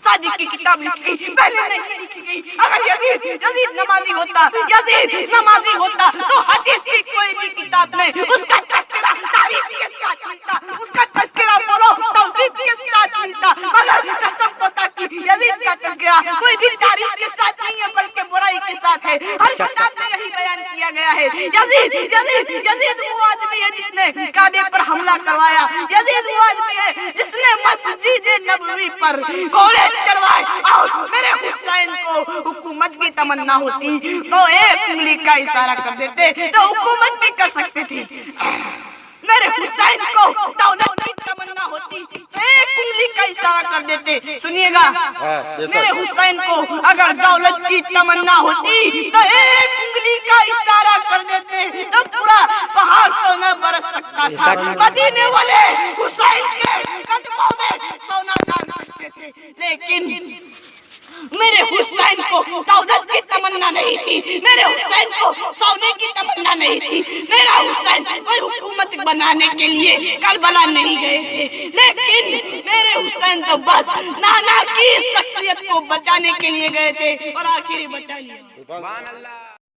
صادق کی کتاب لکھی گئی، پہلے نہیں لکھی گئی۔ اگر یزید نمازی ہوتا، یزید نمازی ہوتا تو حدیث کی کوئی بھی کتاب میں اس کا تذکرہ تعریف کے ساتھ ملتا، اس کا تذکرہ بولو توصیف کے ساتھ ملتا، مگر قسم خدا کی یزید کا تذکرہ کوئی بھی تعریف کے ساتھ نہیں ہے بلکہ برائی کے ساتھ ہے۔ ہر کتاب میں یہی بیان کیا گیا ہے، یزید وہ آدمی ہے جس نے کعبے پر حملہ کروایا، یزید وہ آدمی ہے جس نے مسجد نبوی پر گھوڑے چلوائے، اور میرے حسین کو حکومت کی تمنا ہوتی تو ایک انگلی کا اشارہ کر دیتے تو حکومت بھی کر سکتے تھے، میرے حسین کو دولت کی تمنا ہوتی تو ایک انگلی کا اشارہ کر دیتے۔ سنیے گا، میرے حسین کو اگر دولت کی تمنا ہوتی تو ایک انگلی کا اشارہ کر دیتے تو پورا پہاڑ سونا برس سکتا تھا۔ مدینے والے حسین کے قدموں میں سونا ڈال سکتے تھے، لیکن میرے حسین کو دولت کی تمنا نہیں تھی، میرے حسین کو سونے کی تمنا نہیں تھی، میرا حسین کوئی حکومت بنانے کے لیے کربلا نہیں گئے تھے، لیکن میرے حسین تو بس نانا کی شخصیت کو بچانے کے لیے گئے تھے اور آخر بچا لیا۔